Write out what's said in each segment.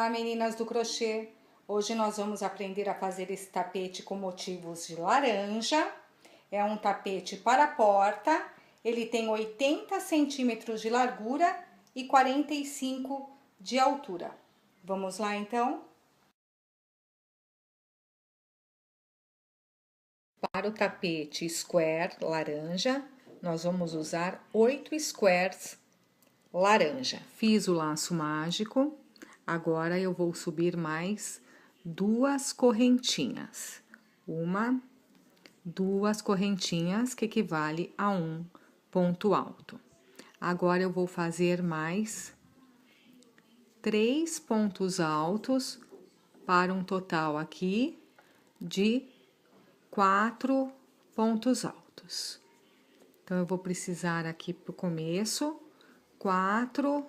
Olá, meninas do crochê! Hoje nós vamos aprender a fazer esse tapete com motivos de laranja. É um tapete para porta, ele tem 80 centímetros de largura e 45 de altura. Vamos lá, então? Para o tapete square laranja, nós vamos usar 8 squares laranja. Fiz o laço mágico. Agora eu vou subir mais 2 correntinhas. Duas correntinhas que equivale a um ponto alto. Agora eu vou fazer mais 3 pontos altos para um total aqui de 4 pontos altos. Então, eu vou precisar aqui pro começo 4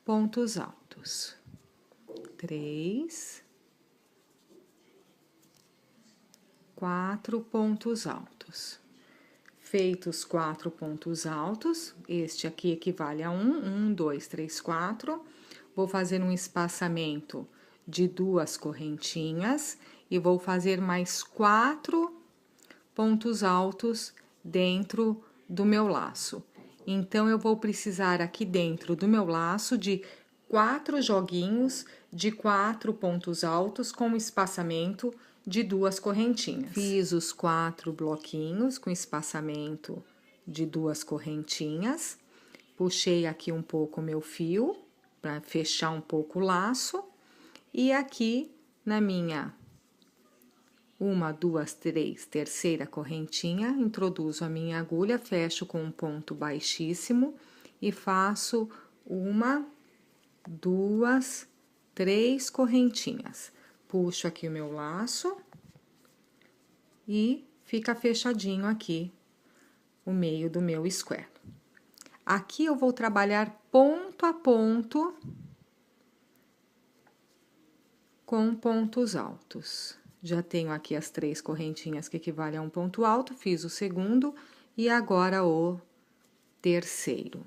pontos altos. 3, 4 pontos altos. Feitos 4 pontos altos, este aqui equivale a 1, 2, 3, 4. Vou fazer um espaçamento de 2 correntinhas e vou fazer mais 4 pontos altos dentro do meu laço. Então, eu vou precisar aqui dentro do meu laço de 4 joguinhos de 4 pontos altos com espaçamento de 2 correntinhas. Fiz os 4 bloquinhos com espaçamento de 2 correntinhas. Puxei aqui um pouco o meu fio para fechar um pouco o laço. E aqui na minha 1, 2, 3, terceira correntinha, introduzo a minha agulha, fecho com um ponto baixíssimo e faço 1, 2, 3 correntinhas. Puxo aqui o meu laço e fica fechadinho aqui o meio do meu square. Aqui eu vou trabalhar ponto a ponto com pontos altos. Já tenho aqui as 3 correntinhas que equivalem a um ponto alto, fiz o segundo e agora o terceiro.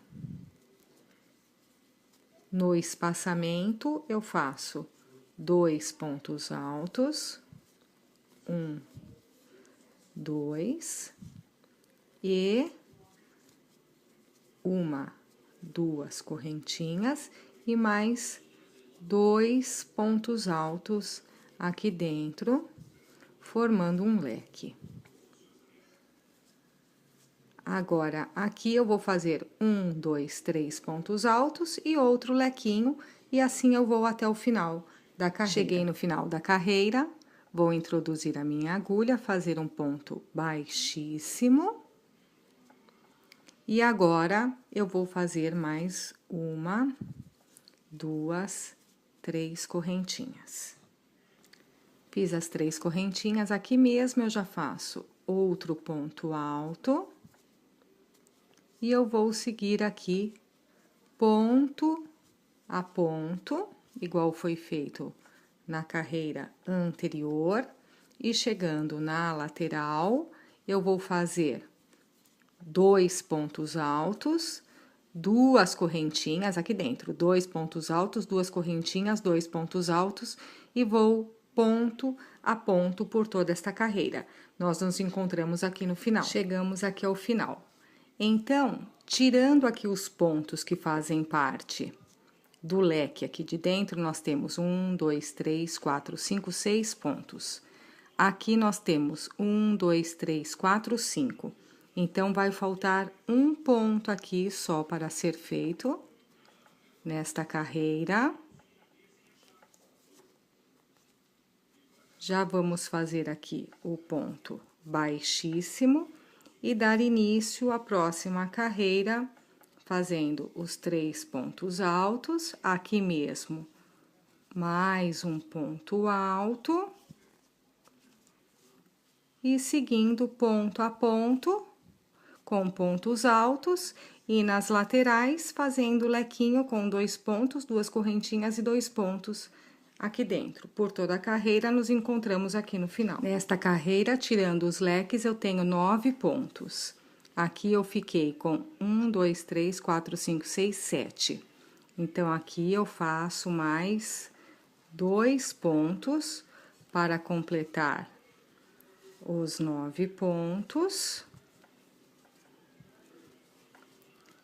No espaçamento, eu faço 2 pontos altos, 1, 2, e 1, 2 correntinhas e mais 2 pontos altos aqui dentro, formando um leque. Agora, aqui eu vou fazer 1, 2, 3 pontos altos e outro lequinho, e assim eu vou até o final da carreira. Cheguei no final da carreira, vou introduzir a minha agulha, fazer um ponto baixíssimo. E agora, eu vou fazer mais 1, 2, 3 correntinhas. Fiz as 3 correntinhas, aqui mesmo eu já faço outro ponto alto. E eu vou seguir aqui ponto a ponto, igual foi feito na carreira anterior. E chegando na lateral, eu vou fazer 2 pontos altos, 2 correntinhas aqui dentro, 2 pontos altos, 2 correntinhas, 2 pontos altos, e vou ponto a ponto por toda esta carreira. Nós nos encontramos aqui no final. Chegamos aqui ao final. Então, tirando aqui os pontos que fazem parte do leque aqui de dentro, nós temos 1, 2, 3, 4, 5, 6 pontos. Aqui nós temos 1, 2, 3, 4, 5. Então, vai faltar um ponto aqui só para ser feito nesta carreira. Já vamos fazer aqui o ponto baixíssimo e dar início à próxima carreira, fazendo os 3 pontos altos, aqui mesmo, mais um ponto alto, e seguindo ponto a ponto, com pontos altos, e nas laterais, fazendo lequinho com 2 pontos, 2 correntinhas e 2 pontos aqui dentro. Por toda a carreira, nos encontramos aqui no final. Nesta carreira, tirando os leques, eu tenho 9 pontos. Aqui eu fiquei com 1, 2, 3, 4, 5, 6, 7. Então, aqui eu faço mais 2 pontos para completar os 9 pontos.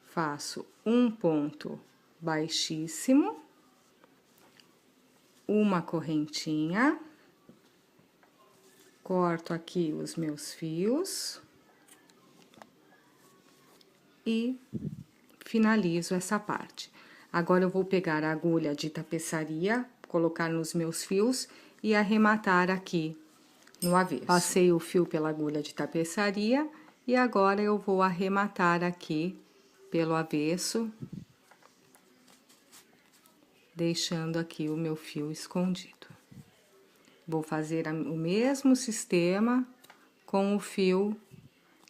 Faço um ponto baixíssimo, uma correntinha, corto aqui os meus fios e finalizo essa parte. Agora, eu vou pegar a agulha de tapeçaria, colocar nos meus fios e arrematar aqui no avesso. Passei o fio pela agulha de tapeçaria e agora eu vou arrematar aqui pelo avesso, deixando aqui o meu fio escondido. Vou fazer o mesmo sistema com o fio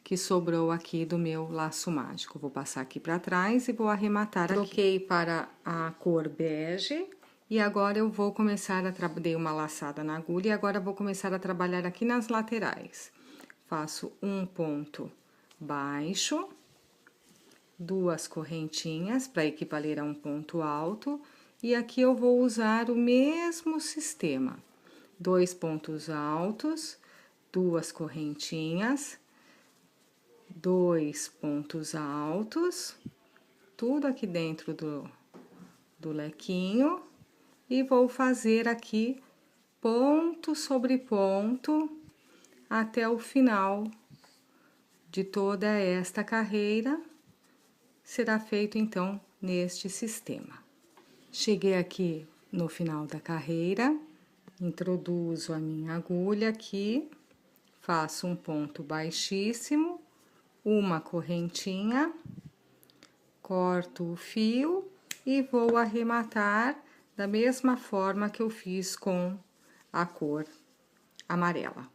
que sobrou aqui do meu laço mágico. Vou passar aqui para trás e vou arrematar aqui. Troquei para a cor bege e agora eu vou começar dei uma laçada na agulha e agora vou começar a trabalhar aqui nas laterais. Faço um ponto baixo, 2 correntinhas para equivaler a um ponto alto e aqui eu vou usar o mesmo sistema. 2 pontos altos, 2 correntinhas, 2 pontos altos, tudo aqui dentro do lequinho, e vou fazer aqui ponto sobre ponto até o final de toda esta carreira. Será feito, então, neste sistema. Cheguei aqui no final da carreira, introduzo a minha agulha aqui, faço um ponto baixíssimo, uma correntinha, corto o fio e vou arrematar da mesma forma que eu fiz com a cor amarela.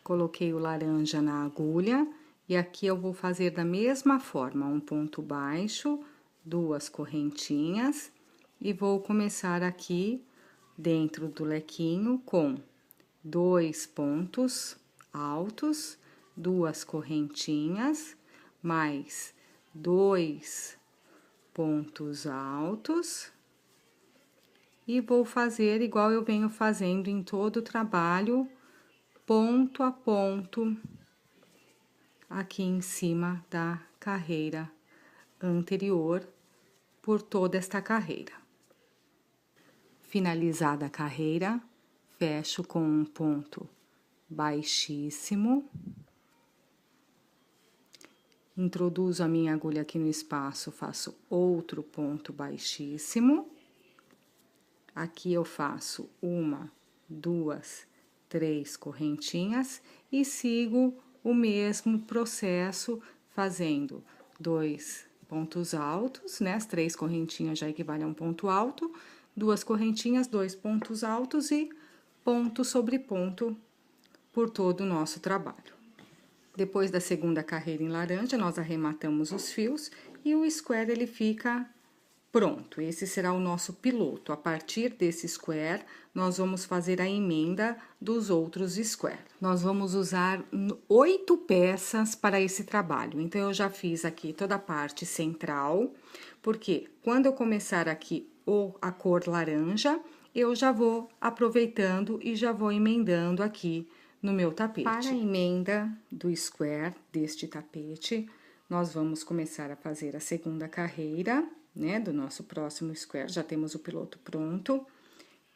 Coloquei o laranja na agulha e aqui eu vou fazer da mesma forma, um ponto baixo, 2 correntinhas e vou começar aqui dentro do lequinho com 2 pontos altos, 2 correntinhas, mais 2 pontos altos, e vou fazer igual eu venho fazendo em todo o trabalho, ponto a ponto, aqui em cima da carreira anterior, por toda esta carreira. Finalizada a carreira, fecho com um ponto baixíssimo, introduzo a minha agulha aqui no espaço, faço outro ponto baixíssimo, aqui eu faço 1, 2, 3 correntinhas e sigo o mesmo processo fazendo 2 pontos altos, né? As 3 correntinhas já equivalem a um ponto alto, 2 correntinhas, 2 pontos altos e ponto sobre ponto por todo o nosso trabalho. Depois da segunda carreira em laranja, nós arrematamos os fios e o square ele fica pronto. Esse será o nosso piloto. A partir desse square, nós vamos fazer a emenda dos outros square. Nós vamos usar 8 peças para esse trabalho. Então, eu já fiz aqui toda a parte central, porque quando eu começar aqui a cor laranja, eu já vou aproveitando e já vou emendando aqui no meu tapete. Para a emenda do square deste tapete, nós vamos começar a fazer a segunda carreira, né, do nosso próximo square. Já temos o piloto pronto.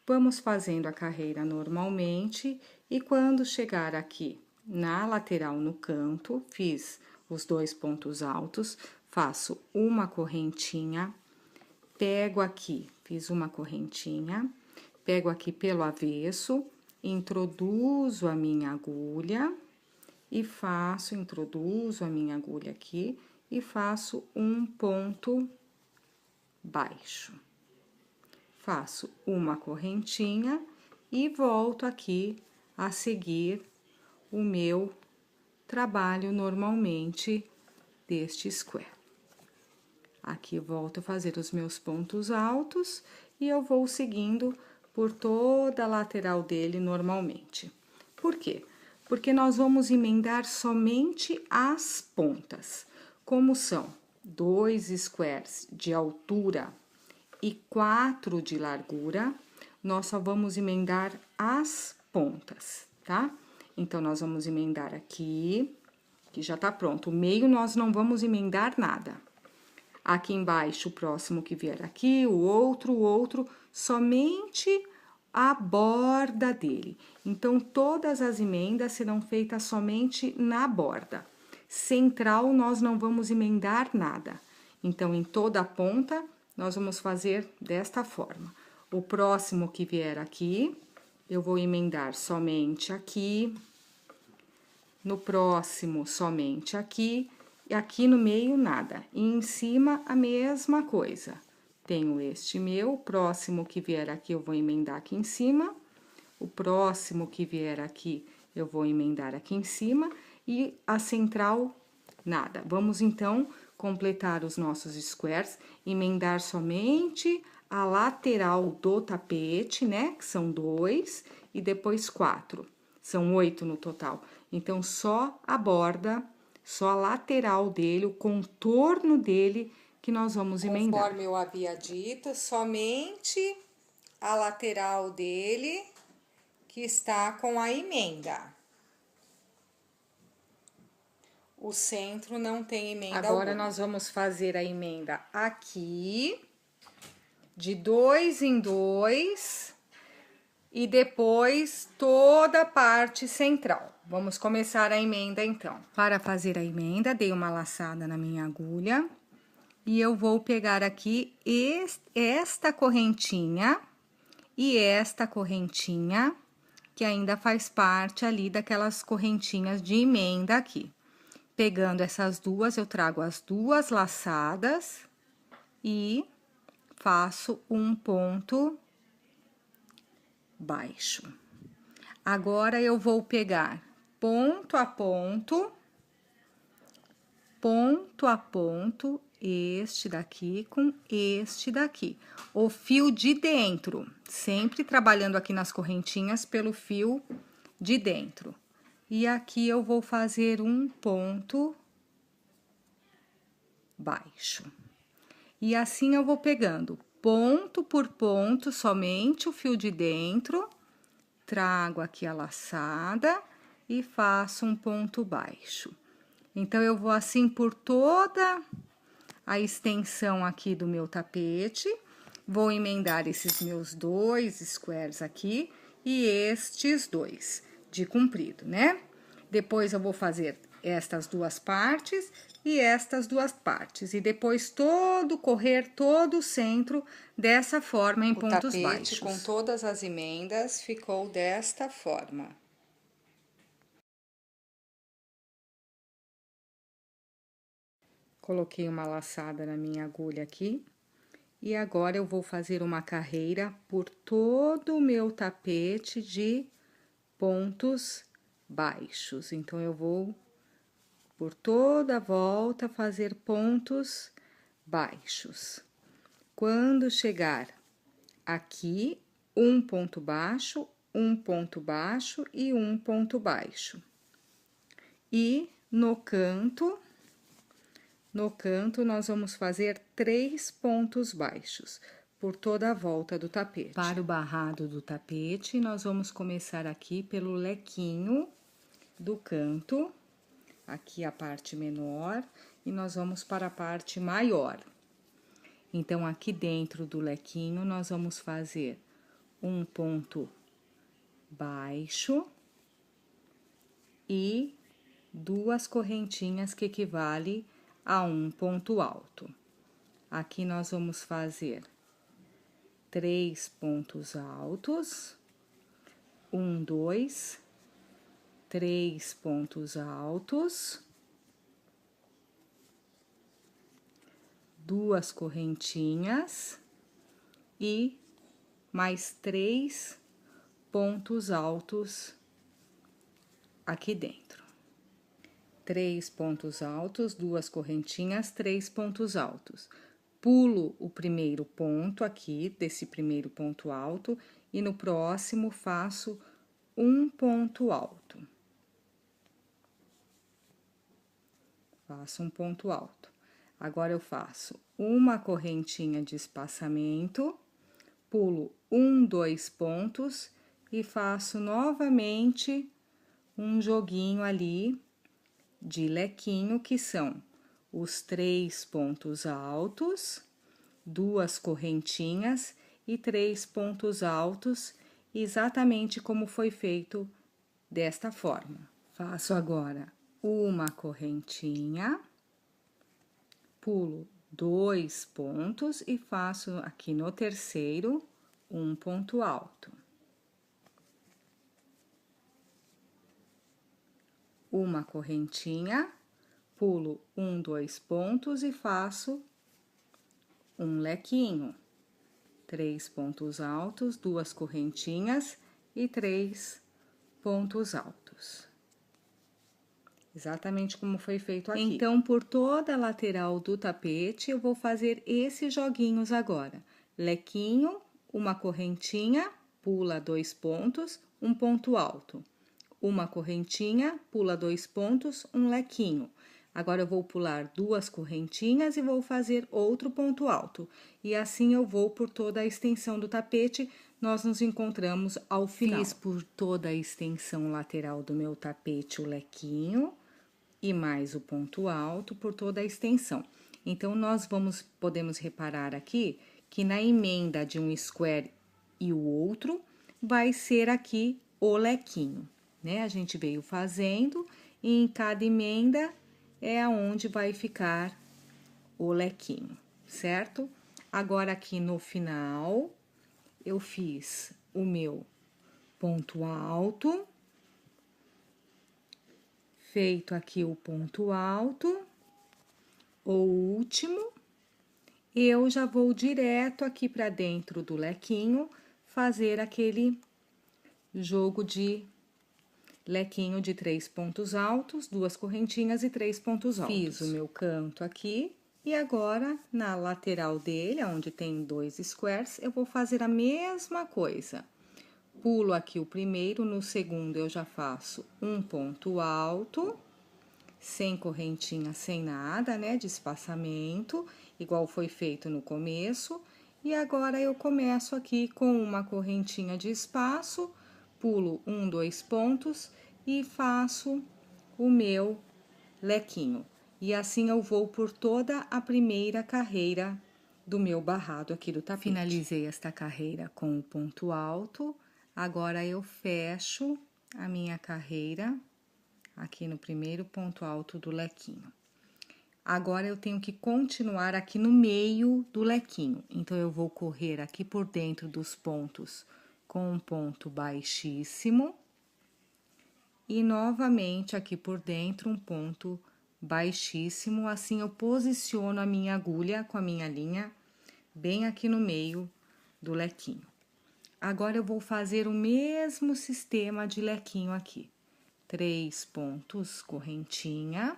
Vamos fazendo a carreira normalmente e quando chegar aqui na lateral no canto, fiz os 2 pontos altos, faço uma correntinha, pego aqui, fiz uma correntinha, pego aqui pelo avesso, introduzo a minha agulha e introduzo a minha agulha aqui e faço um ponto baixo. Faço uma correntinha e volto aqui a seguir o meu trabalho normalmente deste square. Aqui volto a fazer os meus pontos altos e eu vou seguindo por toda a lateral dele normalmente. Por quê? Porque nós vamos emendar somente as pontas. Como são 2 squares de altura e 4 de largura, nós só vamos emendar as pontas, tá? Então, nós vamos emendar aqui, que já tá pronto. O meio nós não vamos emendar nada. Aqui embaixo, o próximo que vier aqui, o outro, somente a borda dele. Então, todas as emendas serão feitas somente na borda. Central, nós não vamos emendar nada. Então, em toda a ponta, nós vamos fazer desta forma. O próximo que vier aqui, eu vou emendar somente aqui. No próximo, somente aqui. E aqui no meio, nada. E em cima, a mesma coisa. Tenho este meu, o próximo que vier aqui, eu vou emendar aqui em cima. O próximo que vier aqui, eu vou emendar aqui em cima. E a central, nada. Vamos, então, completar os nossos squares, emendar somente a lateral do tapete, né? Que são 2, e depois 4. São 8 no total. Então, só a borda, só a lateral dele, o contorno dele, que nós vamos emendar. Conforme eu havia dito, somente a lateral dele que está com a emenda. O centro não tem emenda Agora, alguma. Nós vamos fazer a emenda aqui, de 2 em 2, e depois toda a parte central. Vamos começar a emenda, então. Para fazer a emenda, dei uma laçada na minha agulha, e eu vou pegar aqui esta correntinha e esta correntinha, que ainda faz parte ali daquelas correntinhas de emenda aqui. Pegando essas duas, eu trago as duas laçadas e faço um ponto baixo. Agora, eu vou pegar ponto a ponto, este daqui com este daqui. O fio de dentro, sempre trabalhando aqui nas correntinhas pelo fio de dentro. E aqui eu vou fazer um ponto baixo. E assim eu vou pegando ponto por ponto, somente o fio de dentro, trago aqui a laçada e faço um ponto baixo. Então, eu vou assim por toda a extensão aqui do meu tapete, vou emendar esses meus 2 squares aqui e estes 2 de comprido, né? Depois, eu vou fazer estas duas partes e estas duas partes. E depois, correr todo o centro dessa forma, em pontos baixos. O tapete com todas as emendas ficou desta forma. Coloquei uma laçada na minha agulha aqui. E agora, eu vou fazer uma carreira por todo o meu tapete de pontos baixos. Então, eu vou, por toda a volta, fazer pontos baixos. Quando chegar aqui, um ponto baixo e um ponto baixo. E no canto, nós vamos fazer 3 pontos baixos por toda a volta do tapete. Para o barrado do tapete, nós vamos começar aqui pelo lequinho do canto, aqui a parte menor, e nós vamos para a parte maior. Então, aqui dentro do lequinho, nós vamos fazer um ponto baixo e 2 correntinhas que equivale a um ponto alto. Aqui nós vamos fazer 3 pontos altos, 1, 2, 3 pontos altos, 2 correntinhas e mais 3 pontos altos aqui dentro. 3 pontos altos, 2 correntinhas, 3 pontos altos. Pulo o primeiro ponto aqui, desse primeiro ponto alto, e no próximo faço um ponto alto. Faço um ponto alto. Agora eu faço uma correntinha de espaçamento, pulo 1, 2 pontos e faço novamente um joguinho ali de lequinho, que são os 3 pontos altos, 2 correntinhas e 3 pontos altos, exatamente como foi feito desta forma. Faço agora uma correntinha, pulo 2 pontos e faço aqui no terceiro um ponto alto. Uma correntinha, pulo 1, 2 pontos e faço um lequinho. 3 pontos altos, 2 correntinhas e 3 pontos altos. Exatamente como foi feito aqui. Então, por toda a lateral do tapete, eu vou fazer esses joguinhos agora. Lequinho, uma correntinha, pula 2 pontos, um ponto alto. Uma correntinha, pula 2 pontos, um lequinho. Agora, eu vou pular 2 correntinhas e vou fazer outro ponto alto. E assim eu vou por toda a extensão do tapete, nós nos encontramos ao final. Fiz por toda a extensão lateral do meu tapete o lequinho e mais o ponto alto por toda a extensão. Então, nós podemos reparar aqui que na emenda de um square e o outro, vai ser aqui o lequinho, né? A gente veio fazendo e em cada emenda é aonde vai ficar o lequinho, certo? Agora, aqui no final, eu fiz o meu ponto alto. Feito aqui o ponto alto, o último, eu já vou direto aqui para dentro do lequinho, fazer aquele jogo de lequinho de 3 pontos altos, 2 correntinhas e 3 pontos altos. Fiz o meu canto aqui, e agora, na lateral dele, onde tem 2 squares, eu vou fazer a mesma coisa. Pulo aqui o primeiro, no segundo eu já faço um ponto alto, sem correntinha, sem nada, né, de espaçamento, igual foi feito no começo. E agora, eu começo aqui com uma correntinha de espaço, pulo 1, 2 pontos e faço o meu lequinho. E assim eu vou por toda a primeira carreira do meu barrado aqui do tapete. Finalizei esta carreira com o ponto alto. Agora, eu fecho a minha carreira aqui no primeiro ponto alto do lequinho. Agora, eu tenho que continuar aqui no meio do lequinho. Então, eu vou correr aqui por dentro dos pontos com um ponto baixíssimo. E, novamente, aqui por dentro, um ponto baixíssimo. Assim, eu posiciono a minha agulha com a minha linha bem aqui no meio do lequinho. Agora, eu vou fazer o mesmo sistema de lequinho aqui. 3 pontos, correntinha,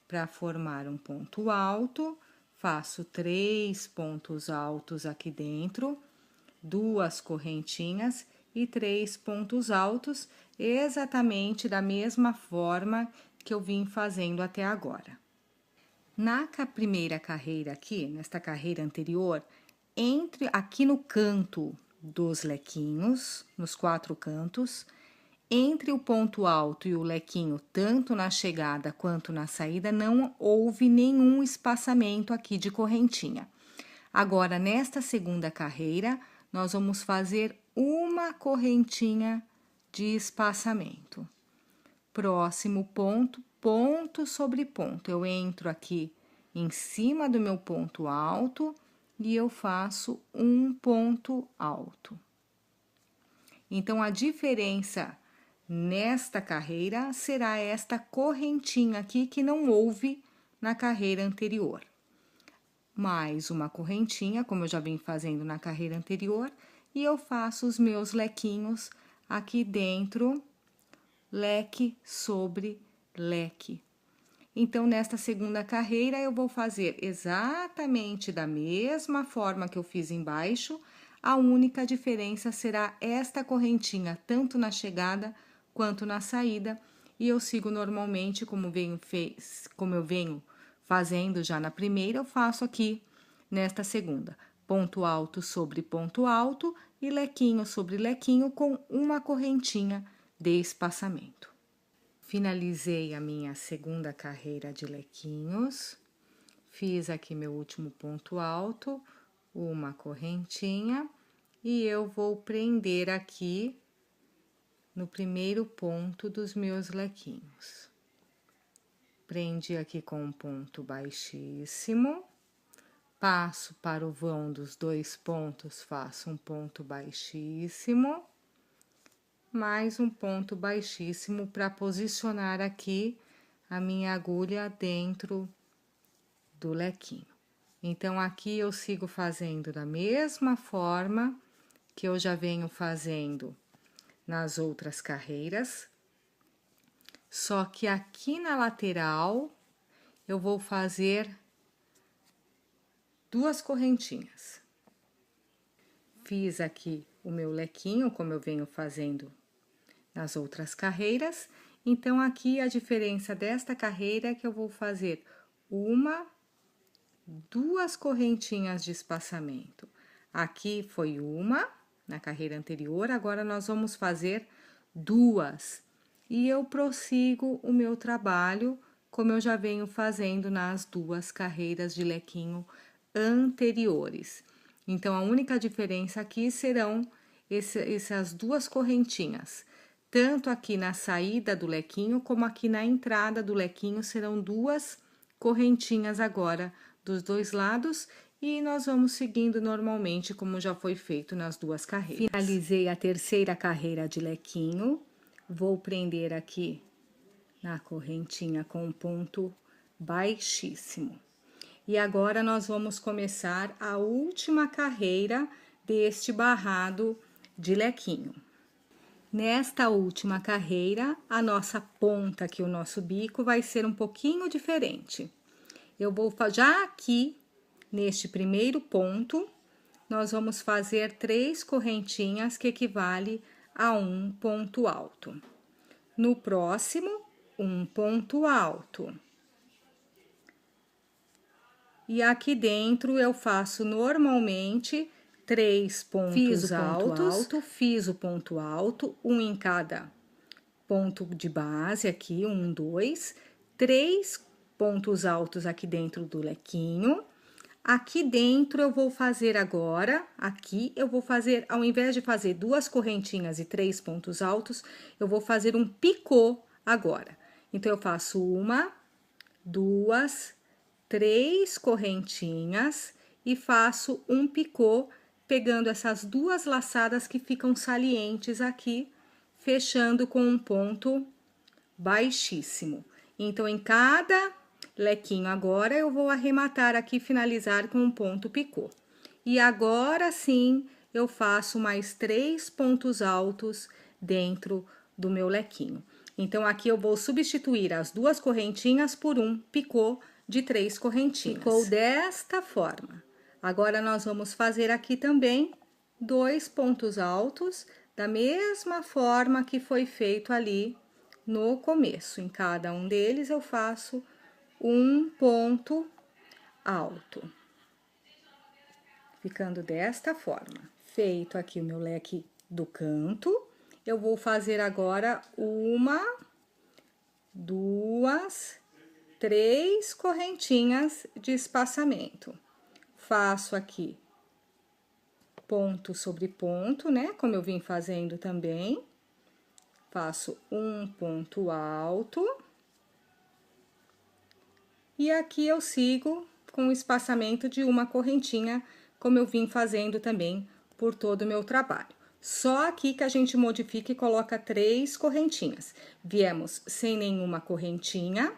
para formar um ponto alto. Faço 3 pontos altos aqui dentro, 2 correntinhas e 3 pontos altos, exatamente da mesma forma que eu vim fazendo até agora. Na primeira carreira aqui, nesta carreira anterior, aqui no canto dos lequinhos, nos 4 cantos, entre o ponto alto e o lequinho, tanto na chegada quanto na saída, não houve nenhum espaçamento aqui de correntinha. Agora, nesta segunda carreira, nós vamos fazer uma correntinha de espaçamento. Próximo ponto, ponto sobre ponto. Eu entro aqui em cima do meu ponto alto e eu faço um ponto alto. Então, a diferença nesta carreira será esta correntinha aqui que não houve na carreira anterior. Mais uma correntinha, como eu já vim fazendo na carreira anterior, e eu faço os meus lequinhos aqui dentro, leque sobre leque. Então, nesta segunda carreira, eu vou fazer exatamente da mesma forma que eu fiz embaixo. A única diferença será esta correntinha, tanto na chegada quanto na saída. E eu sigo normalmente como eu venho fazendo já na primeira, eu faço aqui nesta segunda. Ponto alto sobre ponto alto e lequinho sobre lequinho com uma correntinha de espaçamento. Finalizei a minha segunda carreira de lequinhos. Fiz aqui meu último ponto alto, uma correntinha, e eu vou prender aqui no primeiro ponto dos meus lequinhos. Prendi aqui com um ponto baixíssimo, passo para o vão dos 2 pontos, faço um ponto baixíssimo, mais um ponto baixíssimo para posicionar aqui a minha agulha dentro do lequinho. Então, aqui eu sigo fazendo da mesma forma que eu já venho fazendo nas outras carreiras, só que aqui na lateral eu vou fazer 2 correntinhas. Fiz aqui o meu lequinho, como eu venho fazendo nas outras carreiras, então aqui a diferença desta carreira é que eu vou fazer 2 correntinhas de espaçamento. Aqui foi uma, na carreira anterior, agora nós vamos fazer 2. E eu prossigo o meu trabalho, como eu já venho fazendo nas 2 carreiras de lequinho anteriores. Então, a única diferença aqui serão essas 2 correntinhas. Tanto aqui na saída do lequinho, como aqui na entrada do lequinho, serão 2 correntinhas agora dos 2 lados, e nós vamos seguindo normalmente, como já foi feito nas 2 carreiras. Finalizei a terceira carreira de lequinho, vou prender aqui na correntinha com um ponto baixíssimo. E agora, nós vamos começar a última carreira deste barrado de lequinho. Nesta última carreira, a nossa ponta aqui, o nosso bico, vai ser um pouquinho diferente. Eu vou já aqui, neste primeiro ponto, nós vamos fazer 3 correntinhas que equivale a um ponto alto. No próximo, um ponto alto. E aqui dentro eu faço normalmente 3 pontos altos. Fiz o ponto alto, um em cada ponto de base aqui, 1, 2, 3 pontos altos aqui dentro do lequinho. Aqui dentro eu vou fazer agora, aqui eu vou fazer, ao invés de fazer 2 correntinhas e 3 pontos altos, eu vou fazer um picô agora. Então, eu faço 1, 2, 3 correntinhas e faço um picô, pegando essas 2 laçadas que ficam salientes aqui, fechando com um ponto baixíssimo. Então, em cada lequinho agora, eu vou arrematar aqui, finalizar com um ponto picô. E agora sim, eu faço mais 3 pontos altos dentro do meu lequinho. Então, aqui eu vou substituir as 2 correntinhas por um picô de 3 correntinhas. Ficou desta forma. Agora, nós vamos fazer aqui também 2 pontos altos, da mesma forma que foi feito ali no começo. Em cada um deles, eu faço um ponto alto. Ficando desta forma. Feito aqui o meu leque do canto, eu vou fazer agora 1, 2, 3 correntinhas de espaçamento. Faço aqui ponto sobre ponto, né? Como eu vim fazendo também. Faço um ponto alto. E aqui eu sigo com o espaçamento de uma correntinha, como eu vim fazendo também por todo o meu trabalho. Só aqui que a gente modifica e coloca 3 correntinhas. Viemos sem nenhuma correntinha,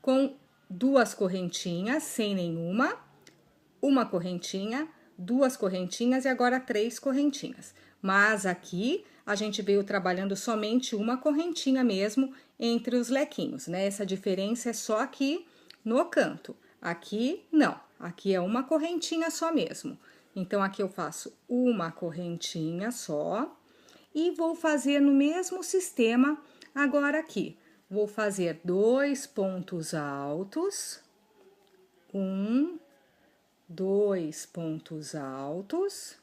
com 2 correntinhas, sem nenhuma, uma correntinha, 2 correntinhas e agora 3 correntinhas. Mas aqui a gente veio trabalhando somente uma correntinha mesmo entre os lequinhos, né? Essa diferença é só aqui no canto. Aqui, não. Aqui é uma correntinha só mesmo. Então, aqui eu faço uma correntinha só. E vou fazer no mesmo sistema agora aqui. Vou fazer 2 pontos altos. 1, 2 pontos altos.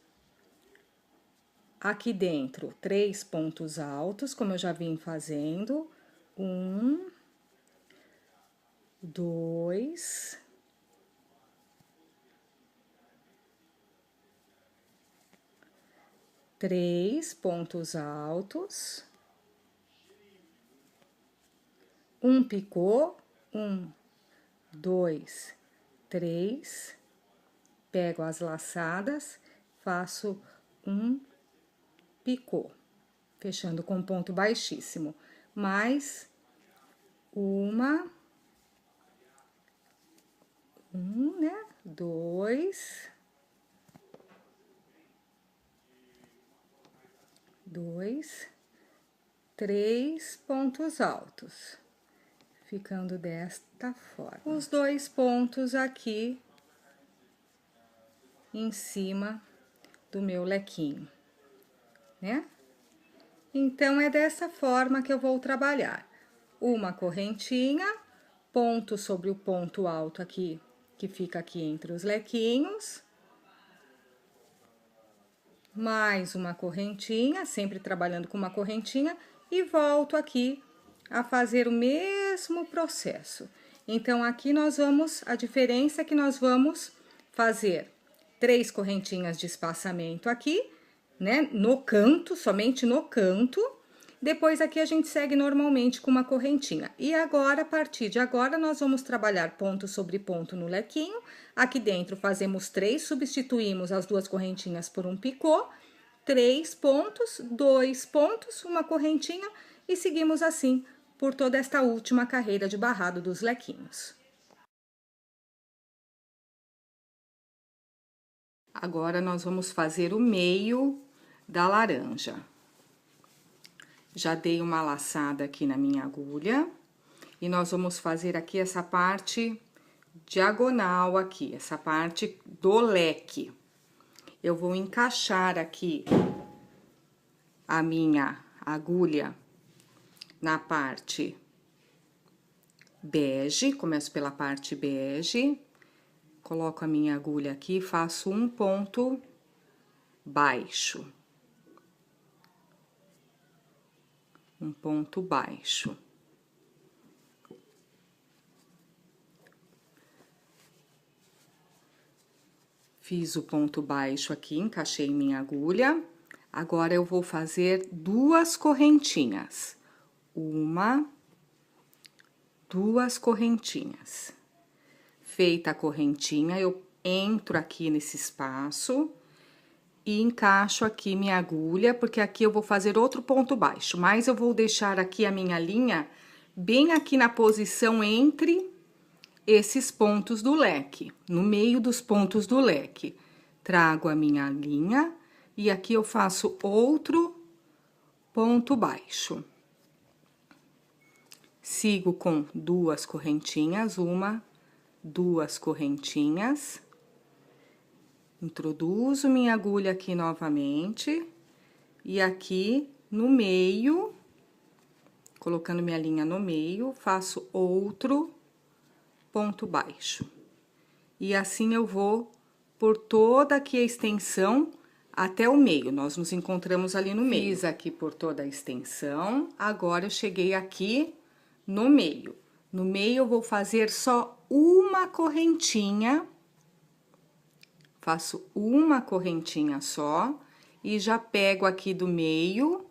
Aqui dentro, 3 pontos altos, como eu já vim fazendo. 1, 2, 3 pontos altos. Um picô, 1, 2, 3. Pego as laçadas, faço um picô, fechando com ponto baixíssimo. Mais uma, né? 2, 3 pontos altos, ficando desta forma. Os 2 pontos aqui em cima do meu lequinho, né? Então, é dessa forma que eu vou trabalhar. Uma correntinha, ponto sobre o ponto alto aqui, que fica aqui entre os lequinhos. Mais uma correntinha, sempre trabalhando com uma correntinha, e volto aqui a fazer o mesmo processo. Então, aqui a diferença é que nós vamos fazer 3 correntinhas de espaçamento aqui, né, no canto, somente no canto. Depois, aqui a gente segue normalmente com uma correntinha. E agora, a partir de agora, nós vamos trabalhar ponto sobre ponto no lequinho. Aqui dentro, fazemos 3, substituímos as 2 correntinhas por um picô. 3 pontos, 2 pontos, uma correntinha e seguimos assim por toda esta última carreira de barrado dos lequinhos. Agora, nós vamos fazer o meio da laranja. Já dei uma laçada aqui na minha agulha e nós vamos fazer aqui essa parte diagonal aqui, essa parte do leque. Eu vou encaixar aqui a minha agulha na parte bege, começo pela parte bege, coloco a minha agulha aqui, faço um ponto baixo. Um ponto baixo. Fiz o ponto baixo aqui, encaixei minha agulha. Agora, eu vou fazer 2 correntinhas. 1, 2 correntinhas. Feita a correntinha, eu entro aqui nesse espaço e encaixo aqui minha agulha, porque aqui eu vou fazer outro ponto baixo, mas eu vou deixar aqui a minha linha bem aqui na posição entre esses pontos do leque, no meio dos pontos do leque. Trago a minha linha e aqui eu faço outro ponto baixo. Sigo com 2 correntinhas, 1, 2 correntinhas. Introduzo minha agulha aqui novamente e aqui no meio, colocando minha linha no meio, faço outro ponto baixo. E assim eu vou por toda aqui a extensão até o meio. Nós nos encontramos ali no meio. Fiz aqui por toda a extensão, agora eu cheguei aqui no meio. No meio eu vou fazer só uma correntinha. Faço uma correntinha só e já pego aqui do meio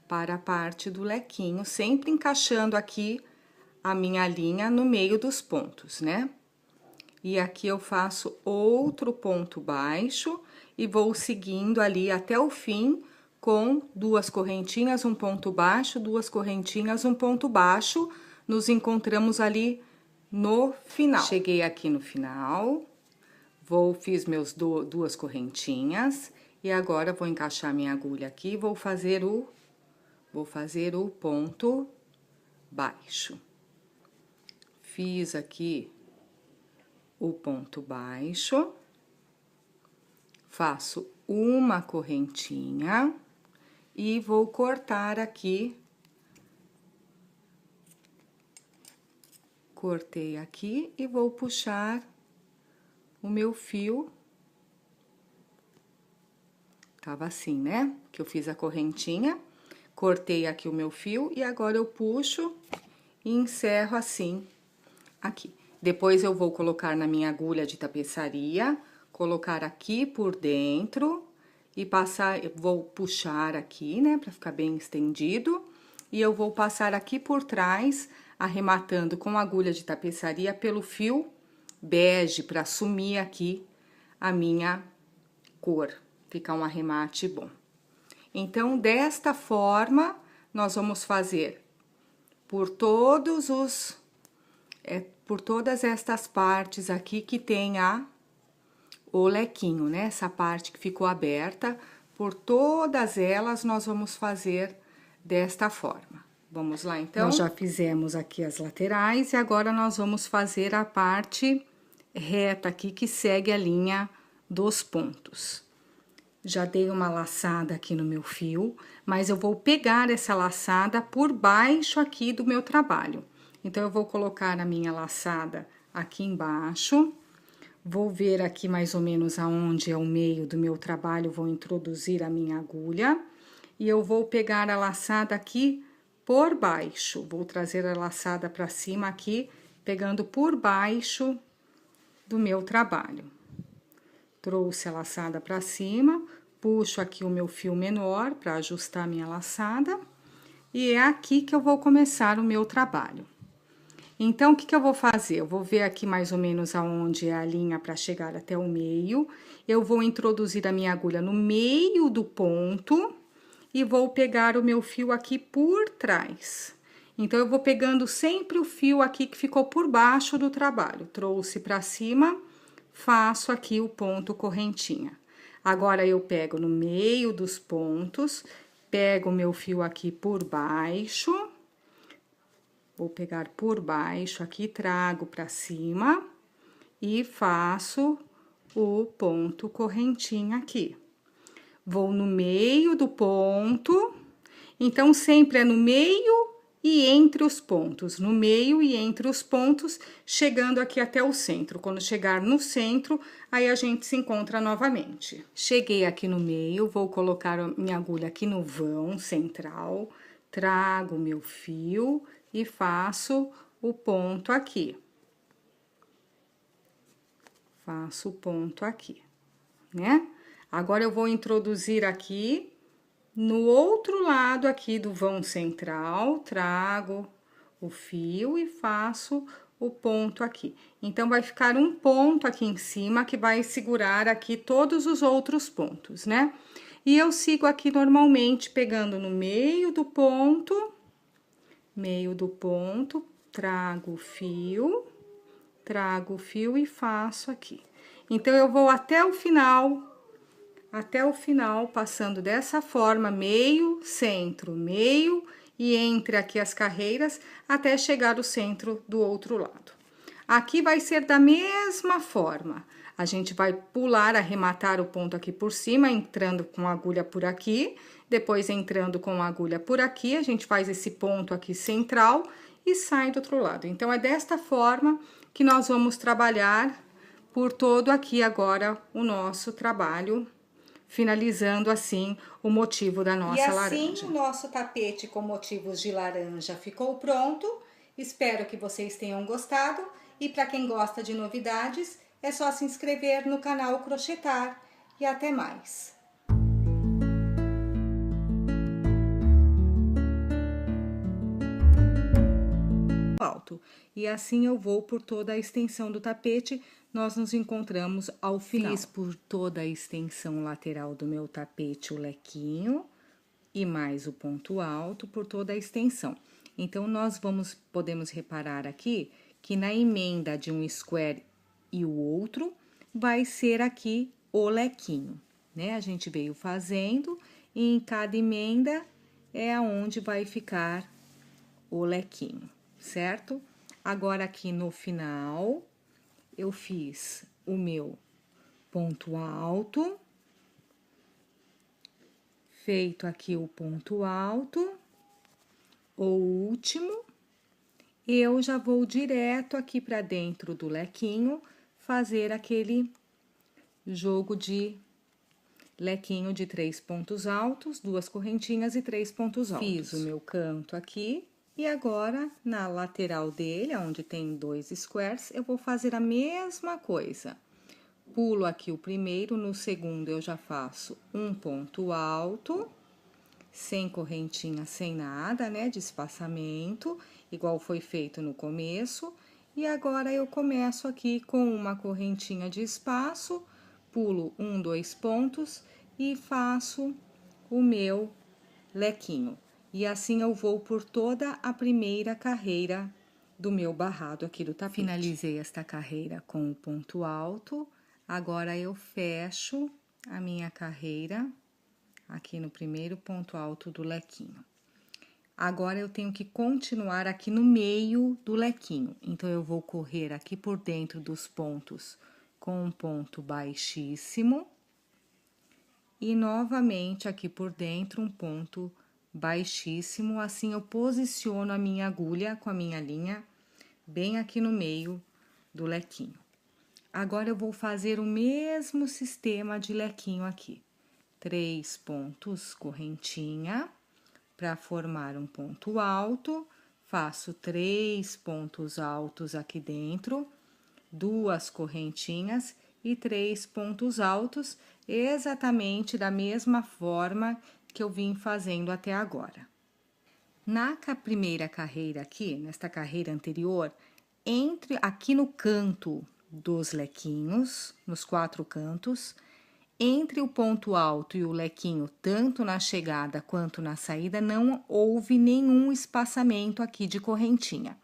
para a parte do lequinho, sempre encaixando aqui a minha linha no meio dos pontos, né? E aqui eu faço outro ponto baixo e vou seguindo ali até o fim com 2 correntinhas, um ponto baixo, 2 correntinhas, um ponto baixo. Nos encontramos ali no final. Cheguei aqui no final, fiz meus 2 correntinhas e agora vou encaixar minha agulha aqui, vou fazer o ponto baixo. Fiz aqui o ponto baixo, faço uma correntinha e vou cortar aqui Cortei aqui e vou puxar o meu fio. Tava assim, né? Que eu fiz a correntinha, cortei aqui o meu fio e agora eu puxo e encerro assim aqui. Depois eu vou colocar na minha agulha de tapeçaria, colocar aqui por dentro e passar, eu vou puxar aqui, né, para ficar bem estendido, e eu vou passar aqui por trás, arrematando com agulha de tapeçaria pelo fio bege para assumir aqui a minha cor, ficar um arremate bom. Então, desta forma, nós vamos fazer por todos os por todas estas partes aqui que tem o lequinho, né? Essa parte que ficou aberta, por todas elas nós vamos fazer desta forma. Vamos lá, então? Nós já fizemos aqui as laterais e agora nós vamos fazer a parte reta aqui que segue a linha dos pontos. Já dei uma laçada aqui no meu fio, mas eu vou pegar essa laçada por baixo aqui do meu trabalho. Então, eu vou colocar a minha laçada aqui embaixo, vou ver aqui mais ou menos aonde é o meio do meu trabalho, vou introduzir a minha agulha e eu vou pegar a laçada aqui por baixo. Vou trazer a laçada para cima aqui, pegando por baixo do meu trabalho. Trouxe a laçada para cima, puxo aqui o meu fio menor para ajustar a minha laçada e é aqui que eu vou começar o meu trabalho. Então, o que eu vou fazer? Eu vou ver aqui mais ou menos aonde é a linha para chegar até o meio. Eu vou introduzir a minha agulha no meio do ponto e vou pegar o meu fio aqui por trás. Então, eu vou pegando sempre o fio aqui que ficou por baixo do trabalho. Trouxe para cima, faço aqui o ponto correntinha. Agora, eu pego no meio dos pontos, pego o meu fio aqui por baixo. Vou pegar por baixo aqui, trago para cima e faço o ponto correntinha aqui. Vou no meio do ponto, então, sempre é no meio e entre os pontos. No meio e entre os pontos, chegando aqui até o centro. Quando chegar no centro, aí a gente se encontra novamente. Cheguei aqui no meio, vou colocar a minha agulha aqui no vão central, trago o meu fio e faço o ponto aqui. Faço o ponto aqui, né? Agora, eu vou introduzir aqui no outro lado aqui do vão central, trago o fio e faço o ponto aqui. Então, vai ficar um ponto aqui em cima que vai segurar aqui todos os outros pontos, né? E eu sigo aqui normalmente pegando no meio do ponto, trago o fio e faço aqui. Então, eu vou até o final, passando dessa forma, meio, centro, meio e entre aqui as carreiras, até chegar o centro do outro lado. Aqui vai ser da mesma forma. A gente vai pular, arrematar o ponto aqui por cima, entrando com a agulha por aqui, depois entrando com a agulha por aqui, a gente faz esse ponto aqui central e sai do outro lado. Então, é desta forma que nós vamos trabalhar por todo aqui agora o nosso trabalho, finalizando assim o motivo da nossa laranja. E assim o nosso tapete com motivos de laranja ficou pronto. Espero que vocês tenham gostado e para quem gosta de novidades, é só se inscrever no canal Crochetar e até mais. Alto. E assim eu vou por toda a extensão do tapete, nós nos encontramos ao final. Fiz por toda a extensão lateral do meu tapete o lequinho e mais o ponto alto por toda a extensão. Então, nós podemos reparar aqui que na emenda de um square e o outro, vai ser aqui o lequinho, né? A gente veio fazendo e em cada emenda é onde vai ficar o lequinho, certo? Agora, aqui no final, eu fiz o meu ponto alto, feito aqui o ponto alto, o último, eu já vou direto aqui para dentro do lequinho fazer aquele jogo de lequinho de 3 pontos altos, 2 correntinhas e 3 pontos altos. Fiz o meu canto aqui e agora na lateral dele, onde tem 2 squares, eu vou fazer a mesma coisa. Pulo aqui o primeiro, no segundo eu já faço um ponto alto, sem correntinha, sem nada, né, de espaçamento, igual foi feito no começo. E agora eu começo aqui com uma correntinha de espaço, pulo 1, 2 pontos e faço o meu lequinho. E assim eu vou por toda a primeira carreira do meu barrado aqui do tapete. Finalizei esta carreira com o ponto alto, agora eu fecho a minha carreira aqui no primeiro ponto alto do lequinho. Agora, eu tenho que continuar aqui no meio do lequinho. Então, eu vou correr aqui por dentro dos pontos com um ponto baixíssimo. E, novamente, aqui por dentro, um ponto baixíssimo. Assim, eu posiciono a minha agulha com a minha linha bem aqui no meio do lequinho. Agora, eu vou fazer o mesmo sistema de lequinho aqui. 3 pontos correntinha. Para formar um ponto alto, faço 3 pontos altos aqui dentro, 2 correntinhas e 3 pontos altos, exatamente da mesma forma que eu vim fazendo até agora. Na primeira carreira aqui, nesta carreira anterior, aqui no canto dos lequinhos, nos 4 cantos, entre o ponto alto e o lequinho, tanto na chegada quanto na saída, não houve nenhum espaçamento aqui de correntinha.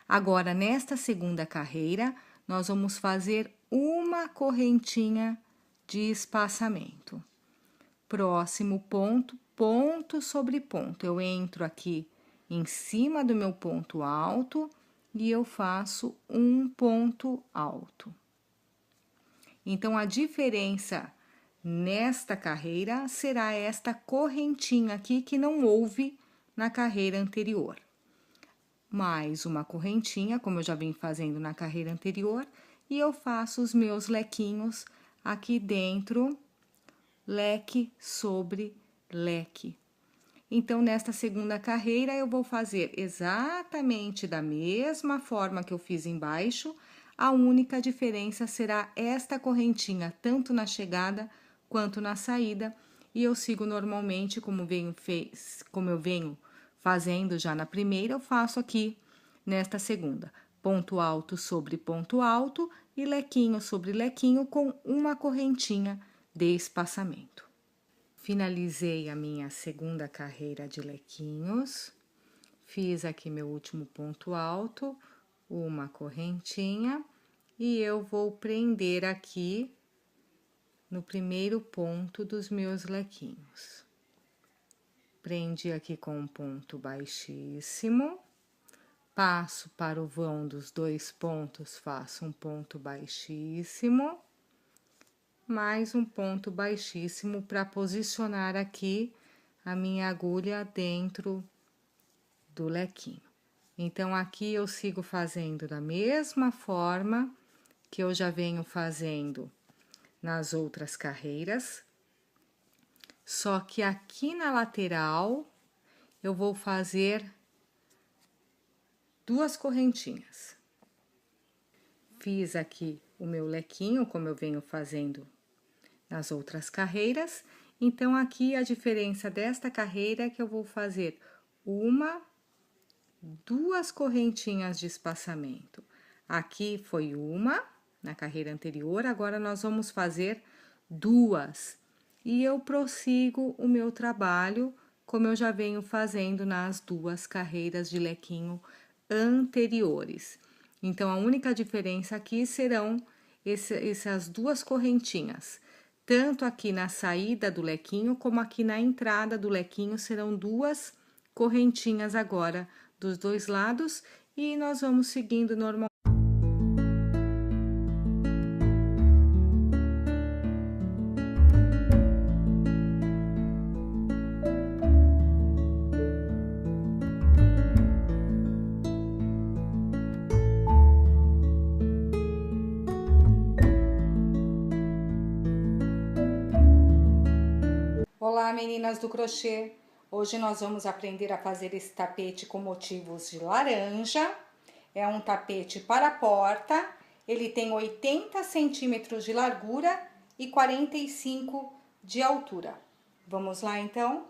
Agora, nesta segunda carreira, nós vamos fazer uma correntinha de espaçamento. Próximo ponto, ponto sobre ponto. Eu entro aqui em cima do meu ponto alto e eu faço um ponto alto. Então, a diferença nesta carreira será esta correntinha aqui que não houve na carreira anterior. Mais uma correntinha, como eu já vim fazendo na carreira anterior, e eu faço os meus lequinhos aqui dentro, leque sobre leque. Então, nesta segunda carreira, eu vou fazer exatamente da mesma forma que eu fiz embaixo, a única diferença será esta correntinha, tanto na chegada quanto na saída, e eu sigo normalmente como eu venho fazendo já na primeira, eu faço aqui nesta segunda. Ponto alto sobre ponto alto e lequinho sobre lequinho com uma correntinha de espaçamento. Finalizei a minha segunda carreira de lequinhos, fiz aqui meu último ponto alto, uma correntinha, e eu vou prender aqui no primeiro ponto dos meus lequinhos. Prendi aqui com um ponto baixíssimo, passo para o vão dos 2 pontos, faço um ponto baixíssimo, mais um ponto baixíssimo para posicionar aqui a minha agulha dentro do lequinho. Então, aqui eu sigo fazendo da mesma forma que eu já venho fazendo nas outras carreiras, só que aqui na lateral eu vou fazer 2 correntinhas. Fiz aqui o meu lequinho, como eu venho fazendo nas outras carreiras, então aqui a diferença desta carreira é que eu vou fazer 2 correntinhas de espaçamento. Aqui foi uma na carreira anterior, agora nós vamos fazer 2. E eu prossigo o meu trabalho, como eu já venho fazendo nas 2 carreiras de lequinho anteriores. Então, a única diferença aqui serão essas 2 correntinhas. Tanto aqui na saída do lequinho, como aqui na entrada do lequinho, serão 2 correntinhas agora dos 2 lados. E nós vamos seguindo normalmente. Olá, meninas do crochê! Hoje nós vamos aprender a fazer esse tapete com motivos de laranja. É um tapete para a porta, ele tem 80 centímetros de largura e 45 de altura. Vamos lá, então?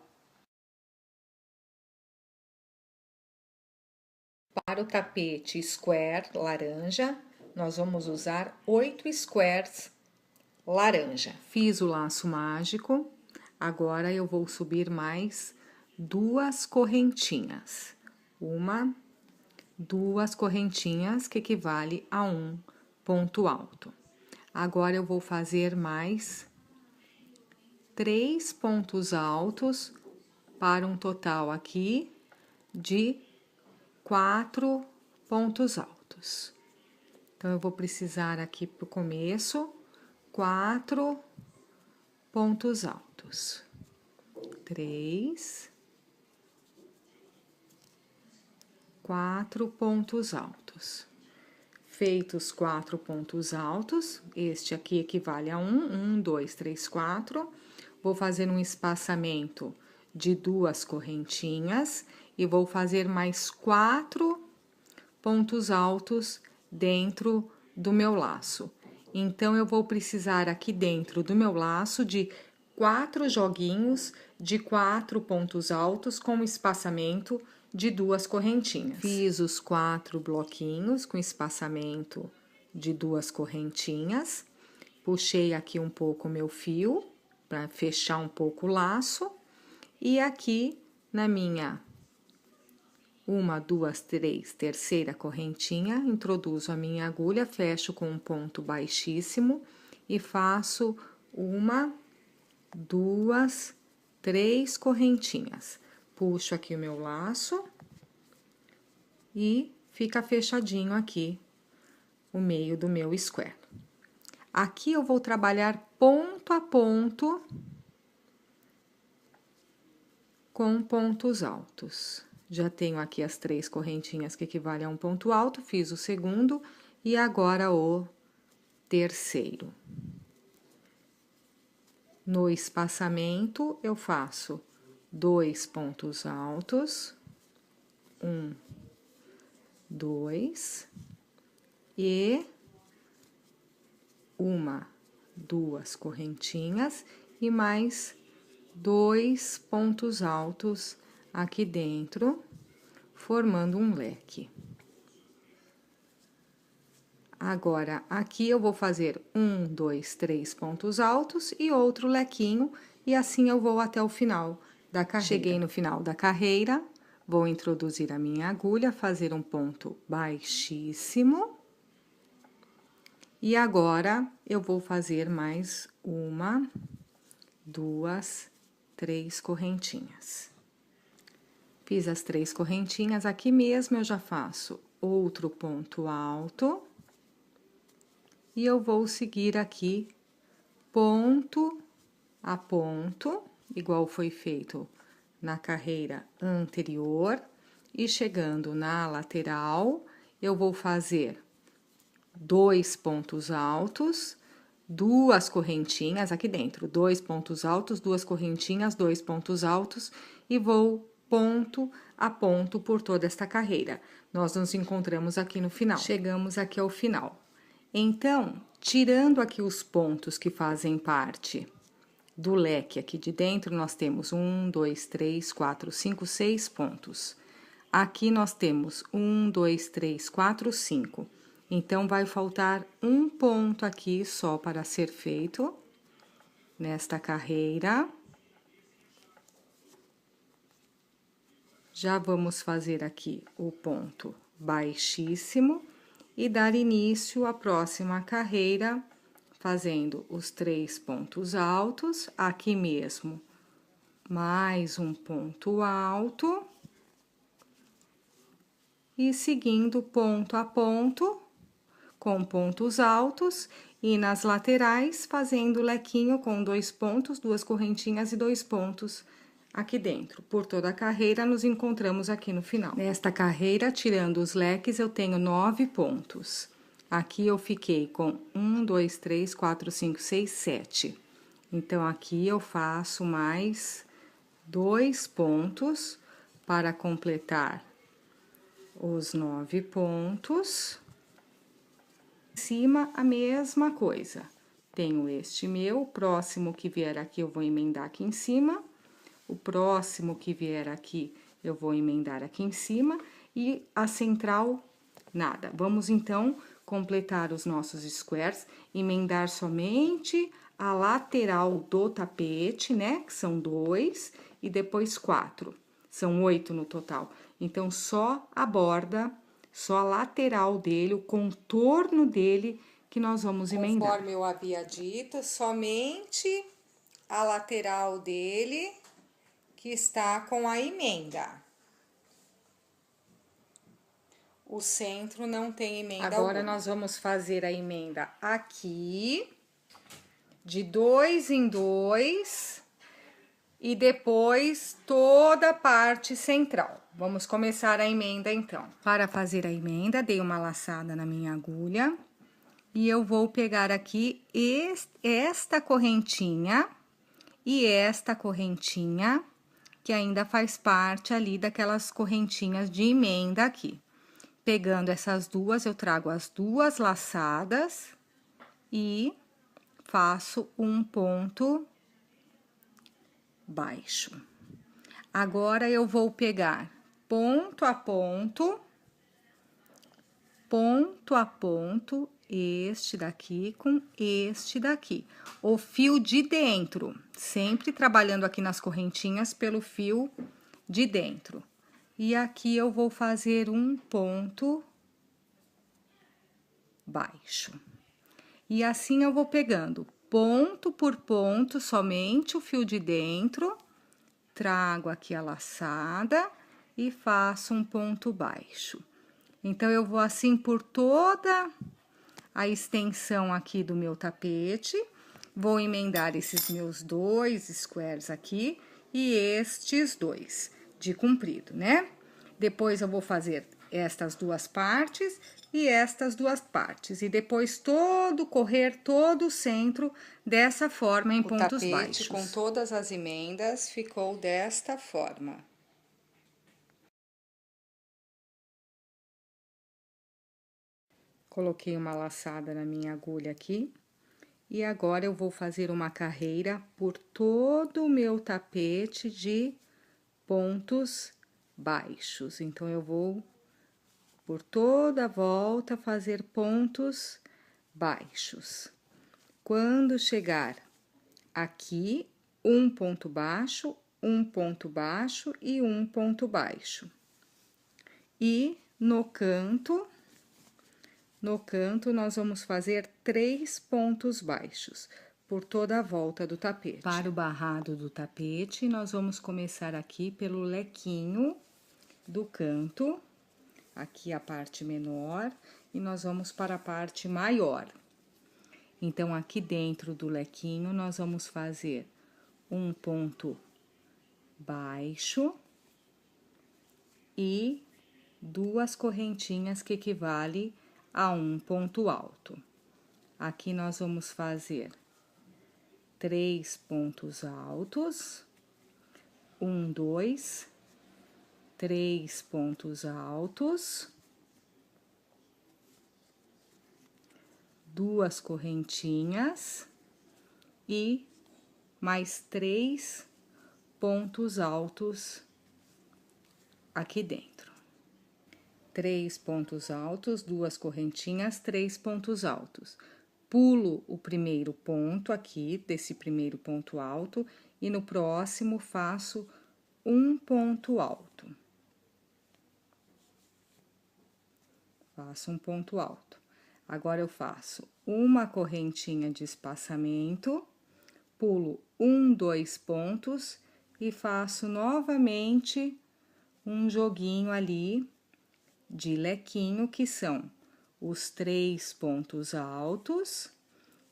Para o tapete square laranja, nós vamos usar 8 squares laranja. Fiz o laço mágico. Agora eu vou subir mais 2 correntinhas. Uma, 2 correntinhas, que equivale a um ponto alto. Agora eu vou fazer mais 3 pontos altos, para um total aqui de 4 pontos altos. Então, eu vou precisar aqui pro começo 4 pontos altos. 3, 4 pontos altos. Feitos 4 pontos altos, este aqui equivale a 1, 2, 3, 4. Vou fazer um espaçamento de 2 correntinhas e vou fazer mais 4 pontos altos dentro do meu laço. Então, eu vou precisar aqui dentro do meu laço de 4 joguinhos de 4 pontos altos com espaçamento de 2 correntinhas. Fiz os 4 bloquinhos com espaçamento de 2 correntinhas. Puxei aqui um pouco o meu fio para fechar um pouco o laço. E aqui na minha 1, 2, 3, terceira correntinha, introduzo a minha agulha, fecho com um ponto baixíssimo e faço 1, 2, 3 correntinhas. Puxo aqui o meu laço e fica fechadinho aqui o meio do meu square. Aqui eu vou trabalhar ponto a ponto com pontos altos. Já tenho aqui as 3 correntinhas que equivalem a um ponto alto, fiz o segundo e agora o terceiro. No espaçamento, eu faço 2 pontos altos, 1, 2, e 1, 2 correntinhas e mais 2 pontos altos aqui dentro, formando um leque. Agora, aqui eu vou fazer 1, 2, 3 pontos altos e outro lequinho, e assim eu vou até o final da carreira. Cheguei no final da carreira, vou introduzir a minha agulha, fazer um ponto baixíssimo. E agora, eu vou fazer mais 1, 2, 3 correntinhas. Fiz as 3 correntinhas, aqui mesmo eu já faço outro ponto alto. E eu vou seguir aqui ponto a ponto, igual foi feito na carreira anterior. E chegando na lateral, eu vou fazer 2 pontos altos, 2 correntinhas aqui dentro, 2 pontos altos, 2 correntinhas, 2 pontos altos, e vou ponto a ponto por toda esta carreira. Nós nos encontramos aqui no final. Chegamos aqui ao final. Então, tirando aqui os pontos que fazem parte do leque aqui de dentro, nós temos 1, 2, 3, 4, 5, 6 pontos. Aqui nós temos 1, 2, 3, 4, 5. Então, vai faltar um ponto aqui só para ser feito nesta carreira. Já vamos fazer aqui o ponto baixíssimo e dar início à próxima carreira, fazendo os 3 pontos altos, aqui mesmo, mais um ponto alto, e seguindo ponto a ponto, com pontos altos, e nas laterais, fazendo lequinho com 2 pontos, 2 correntinhas e 2 pontos aqui dentro. Por toda a carreira, nos encontramos aqui no final. Nesta carreira, tirando os leques, eu tenho 9 pontos. Aqui eu fiquei com 1, 2, 3, 4, 5, 6, 7. Então, aqui eu faço mais 2 pontos para completar os 9 pontos. Em cima, a mesma coisa. Tenho este meu, o próximo que vier aqui eu vou emendar aqui em cima. O próximo que vier aqui eu vou emendar aqui em cima. E a central, nada. Vamos, então, completar os nossos squares, emendar somente a lateral do tapete, né? Que são 2 e depois 4. São 8 no total. Então, só a borda, só a lateral dele, o contorno dele que nós vamos emendar. Conforme eu havia dito, somente a lateral dele que está com a emenda. O centro não tem emenda Agora, alguma. Nós vamos fazer a emenda aqui, de 2 em 2, e depois toda a parte central. Vamos começar a emenda, então. Para fazer a emenda, dei uma laçada na minha agulha, e eu vou pegar aqui esta correntinha e esta correntinha, que ainda faz parte ali daquelas correntinhas de emenda aqui. Pegando essas duas, eu trago as duas laçadas e faço um ponto baixo. Agora, eu vou pegar ponto a ponto, este daqui com este daqui. O fio de dentro, sempre trabalhando aqui nas correntinhas pelo fio de dentro. E aqui eu vou fazer um ponto baixo. E assim eu vou pegando ponto por ponto, somente o fio de dentro, trago aqui a laçada e faço um ponto baixo. Então, eu vou assim por toda a extensão aqui do meu tapete, vou emendar esses meus 2 squares aqui e estes 2 de comprido, né? Depois, eu vou fazer estas duas partes e estas duas partes. E depois, correr todo o centro dessa forma, em pontos baixos. O tapete, com todas as emendas, ficou desta forma. Coloquei uma laçada na minha agulha aqui. E agora, eu vou fazer uma carreira por todo o meu tapete de pontos baixos. Então, eu vou, por toda a volta, fazer pontos baixos. Quando chegar aqui, um ponto baixo e um ponto baixo. E no canto, nós vamos fazer 3 pontos baixos por toda a volta do tapete. Para o barrado do tapete, nós vamos começar aqui pelo lequinho do canto, aqui a parte menor, e nós vamos para a parte maior. Então, aqui dentro do lequinho, nós vamos fazer um ponto baixo e 2 correntinhas que equivale a um ponto alto. Aqui nós vamos fazer 3 pontos altos, 1, 2, 3 pontos altos, 2 correntinhas e mais 3 pontos altos aqui dentro. 3 pontos altos, 2 correntinhas, 3 pontos altos. Pulo o primeiro ponto aqui, desse primeiro ponto alto, e no próximo faço um ponto alto. Faço um ponto alto. Agora, eu faço uma correntinha de espaçamento, pulo 1, 2 pontos e faço novamente um joguinho ali de lequinho, que são os 3 pontos altos,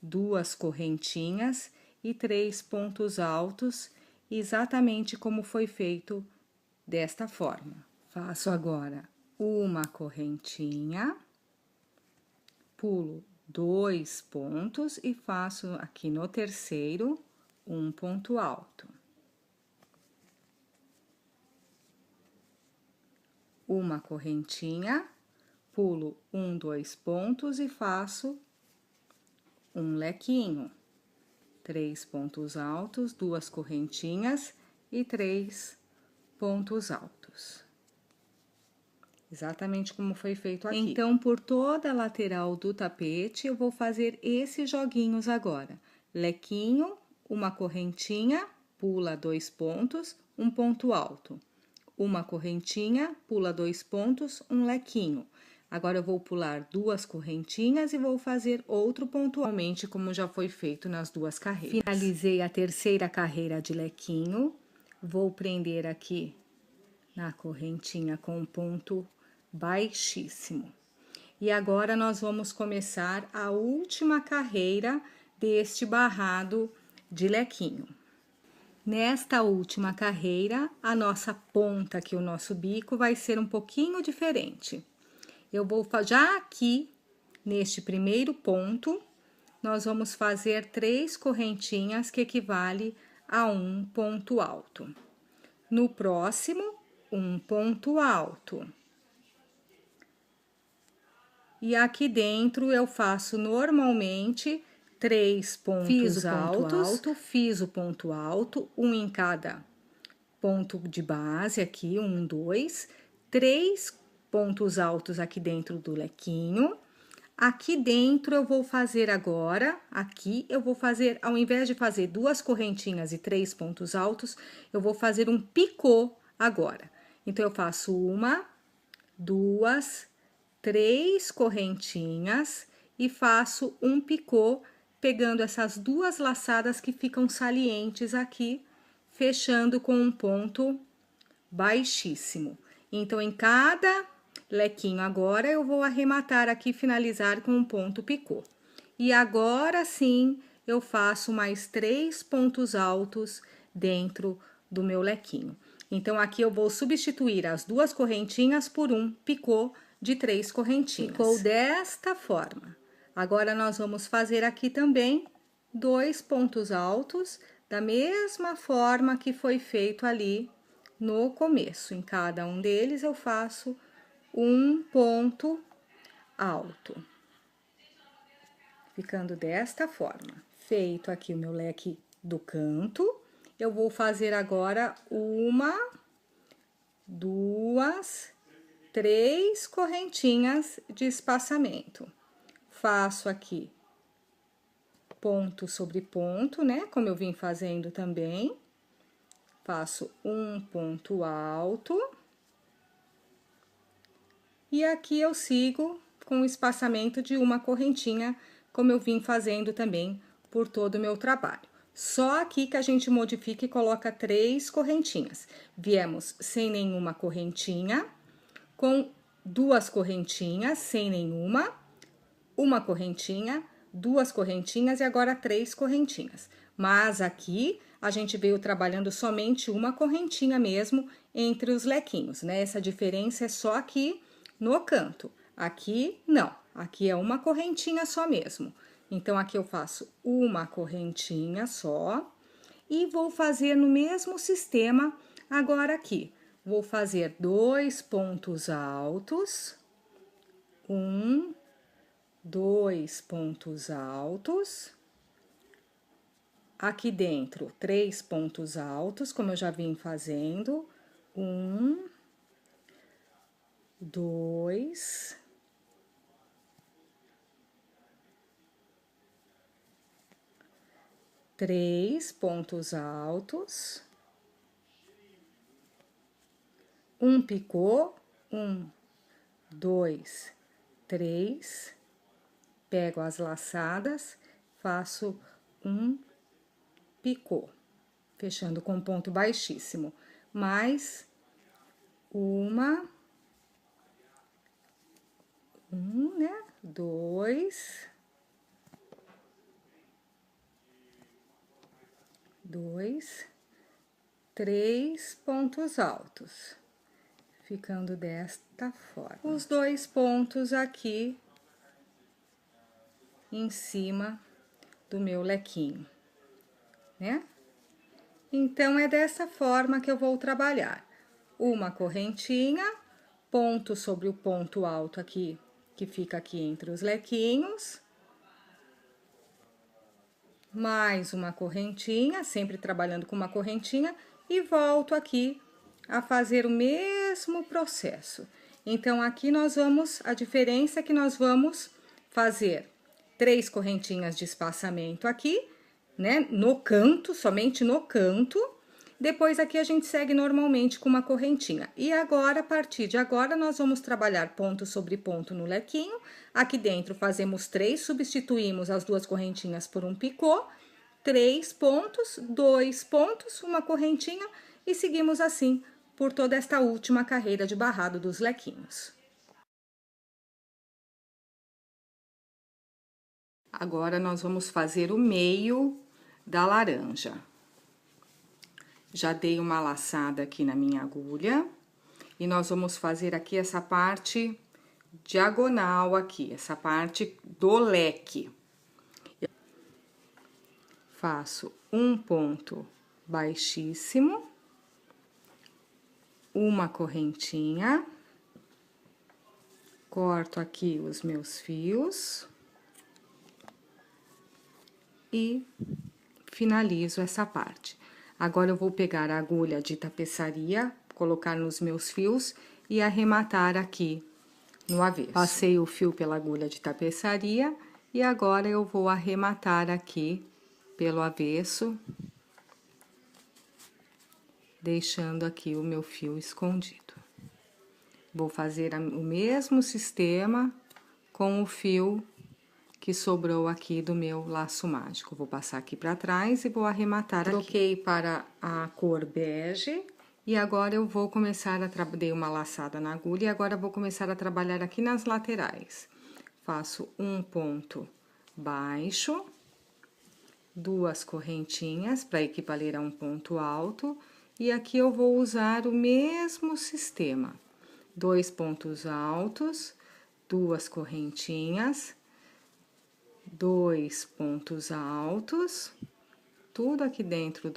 2 correntinhas e 3 pontos altos, exatamente como foi feito desta forma. Faço agora uma correntinha, pulo 2 pontos e faço aqui no terceiro um ponto alto, uma correntinha, pulo 1, 2 pontos e faço um lequinho, 3 pontos altos, 2 correntinhas e 3 pontos altos. Exatamente como foi feito aqui. Então, por toda a lateral do tapete, eu vou fazer esses joguinhos agora. Lequinho, uma correntinha, pula 2 pontos, um ponto alto. Uma correntinha, pula 2 pontos, um lequinho. Agora, eu vou pular 2 correntinhas e vou fazer outro pontualmente, como já foi feito nas 2 carreiras. Finalizei a terceira carreira de lequinho. Vou prender aqui na correntinha com um ponto baixíssimo. E agora, nós vamos começar a última carreira deste barrado de lequinho. Nesta última carreira, a nossa ponta aqui, o nosso bico, vai ser um pouquinho diferente. Eu vou já aqui, neste primeiro ponto, nós vamos fazer 3 correntinhas que equivale a um ponto alto. No próximo, um ponto alto. E aqui dentro eu faço normalmente 3 pontos altos, fiz o ponto alto, um em cada ponto de base aqui, 1, 2, 3 pontos altos aqui dentro do lequinho. Aqui dentro eu vou fazer agora, aqui eu vou fazer, ao invés de fazer 2 correntinhas e 3 pontos altos, eu vou fazer um picô agora. Então, eu faço 1, 2, 3 correntinhas e faço um picô, pegando essas 2 laçadas que ficam salientes aqui, fechando com um ponto baixíssimo. Então, em cada lequinho agora, eu vou arrematar aqui, finalizar com um ponto picô. E agora sim, eu faço mais 3 pontos altos dentro do meu lequinho. Então, aqui eu vou substituir as 2 correntinhas por um picô de 3 correntinhas. Ficou desta forma. Agora, nós vamos fazer aqui também 2 pontos altos, da mesma forma que foi feito ali no começo. Em cada um deles, eu faço um ponto alto. Ficando desta forma. Feito aqui o meu leque do canto, eu vou fazer agora 1, 2, 3 correntinhas de espaçamento. Faço aqui ponto sobre ponto, né? Como eu vim fazendo também. Faço um ponto alto. E aqui eu sigo com o espaçamento de uma correntinha, como eu vim fazendo também por todo o meu trabalho. Só aqui que a gente modifica e coloca 3 correntinhas. Viemos sem nenhuma correntinha, com 2 correntinhas, sem nenhuma, uma correntinha, 2 correntinhas e agora 3 correntinhas. Mas aqui a gente veio trabalhando somente uma correntinha mesmo entre os lequinhos, né? Essa diferença é só aqui no canto. Aqui não, aqui é uma correntinha só mesmo. Então, aqui eu faço uma correntinha só e vou fazer no mesmo sistema agora aqui. Vou fazer 2 pontos altos, 1, 2 pontos altos. Aqui dentro, 3 pontos altos, como eu já vim fazendo. 1, 2, 3 pontos altos, um picô, 1, 2, 3, pego as laçadas, faço um picô, fechando com ponto baixíssimo, mais uma, né? 2, 3 pontos altos, ficando desta forma. Os 2 pontos aqui em cima do meu lequinho. né? Então, é dessa forma que eu vou trabalhar. Uma correntinha, ponto sobre o ponto alto aqui, que fica aqui entre os lequinhos. Mais uma correntinha, sempre trabalhando com uma correntinha, e volto aqui a fazer o mesmo processo. Então, aqui nós vamos, a diferença é que nós vamos fazer 3 correntinhas de espaçamento aqui, né, no canto, somente no canto. Depois aqui a gente segue normalmente com uma correntinha. E agora, a partir de agora, nós vamos trabalhar ponto sobre ponto no lequinho. Aqui dentro fazemos 3, substituímos as 2 correntinhas por um picô. 3 pontos, 2 pontos, uma correntinha e seguimos assim por toda esta última carreira de barrado dos lequinhos. Agora, nós vamos fazer o meio da laranja. Já dei uma laçada aqui na minha agulha e nós vamos fazer aqui essa parte diagonal aqui, essa parte do leque. Faço um ponto baixíssimo, uma correntinha, corto aqui os meus fios e finalizo essa parte. Agora, eu vou pegar a agulha de tapeçaria, colocar nos meus fios e arrematar aqui no avesso. Passei o fio pela agulha de tapeçaria e agora eu vou arrematar aqui pelo avesso, deixando aqui o meu fio escondido. Vou fazer o mesmo sistema com o fio que sobrou aqui do meu laço mágico. Vou passar aqui pra trás e vou arrematar aqui. Troquei para a cor bege e agora eu vou começar dei uma laçada na agulha e agora vou começar a trabalhar aqui nas laterais. Faço um ponto baixo, 2 correntinhas para equivaler a um ponto alto, e aqui eu vou usar o mesmo sistema. 2 pontos altos, 2 correntinhas, 2 pontos altos, tudo aqui dentro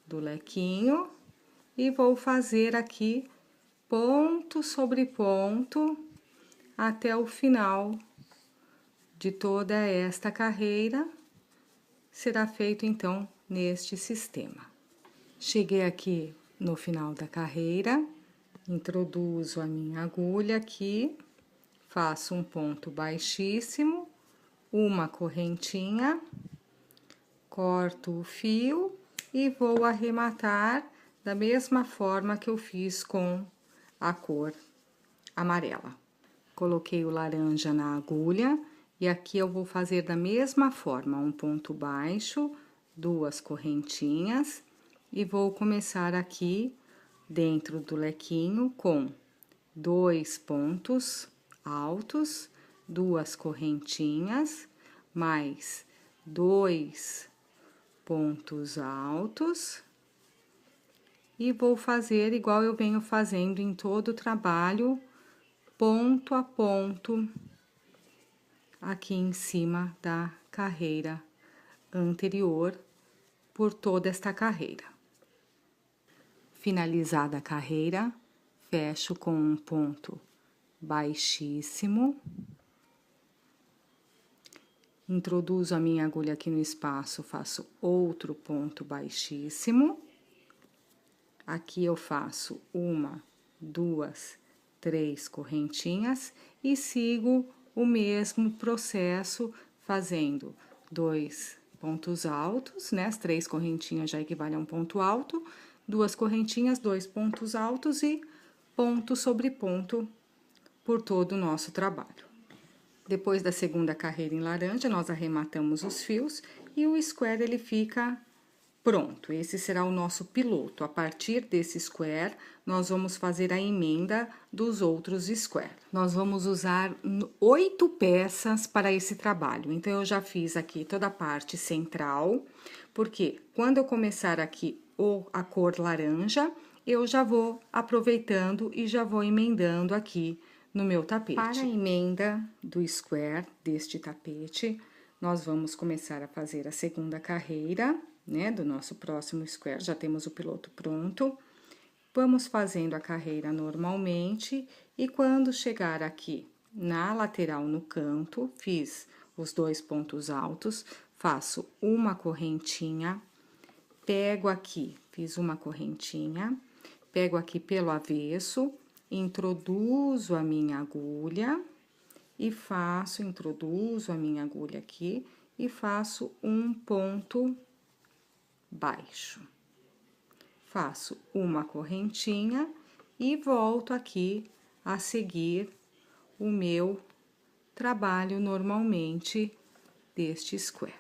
do lequinho, e vou fazer aqui ponto sobre ponto até o final de toda esta carreira. Será feito, então, neste sistema. Cheguei aqui no final da carreira, introduzo a minha agulha aqui, faço um ponto baixíssimo, uma correntinha, corto o fio e vou arrematar da mesma forma que eu fiz com a cor amarela. Coloquei o laranja na agulha e aqui eu vou fazer da mesma forma, um ponto baixo, 2 correntinhas, e vou começar aqui dentro do lequinho com 2 pontos altos, 2 correntinhas, mais 2 pontos altos, e vou fazer igual eu venho fazendo em todo o trabalho, ponto a ponto, aqui em cima da carreira anterior, por toda esta carreira. Finalizada a carreira, fecho com um ponto baixíssimo, introduzo a minha agulha aqui no espaço, faço outro ponto baixíssimo, aqui eu faço 1, 2, 3 correntinhas e sigo o mesmo processo, fazendo 2 pontos altos, né? As 3 correntinhas já equivalem a um ponto alto, 2 correntinhas, 2 pontos altos e ponto sobre ponto por todo o nosso trabalho. Depois da segunda carreira em laranja, nós arrematamos os fios e o square ele fica pronto. Esse será o nosso piloto. A partir desse square, nós vamos fazer a emenda dos outros square. Nós vamos usar 8 peças para esse trabalho. Então, eu já fiz aqui toda a parte central, porque quando eu começar aqui a cor laranja, eu já vou aproveitando e já vou emendando aqui no meu tapete. Para a emenda do square deste tapete, nós vamos começar a fazer a segunda carreira. né, do nosso próximo square. Já temos o piloto pronto. Vamos fazendo a carreira normalmente e quando chegar aqui na lateral no canto, fiz os 2 pontos altos, faço uma correntinha, pego aqui, fiz uma correntinha, pego aqui pelo avesso, introduzo a minha agulha e introduzo a minha agulha aqui e faço um ponto baixo. Faço uma correntinha e volto aqui a seguir o meu trabalho normalmente deste square.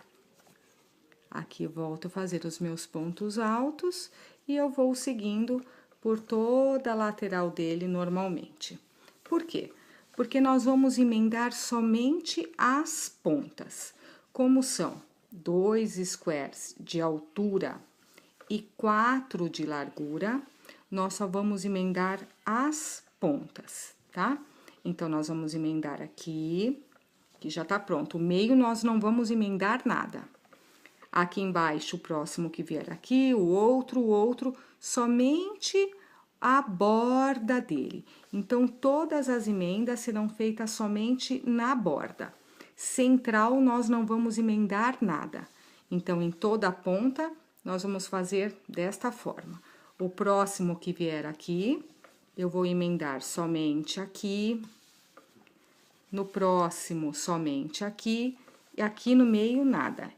Aqui volto a fazer os meus pontos altos e eu vou seguindo por toda a lateral dele normalmente. Por quê? Porque nós vamos emendar somente as pontas. Como são 2 squares de altura e 4 de largura, nós só vamos emendar as pontas, tá? Então, nós vamos emendar aqui, que já tá pronto. O meio nós não vamos emendar nada. Aqui embaixo, o próximo que vier aqui, o outro, somente a borda dele. Então, todas as emendas serão feitas somente na borda. Central, nós não vamos emendar nada. Então, em toda a ponta, nós vamos fazer desta forma. O próximo que vier aqui, eu vou emendar somente aqui. No próximo, somente aqui. E aqui no meio, nada.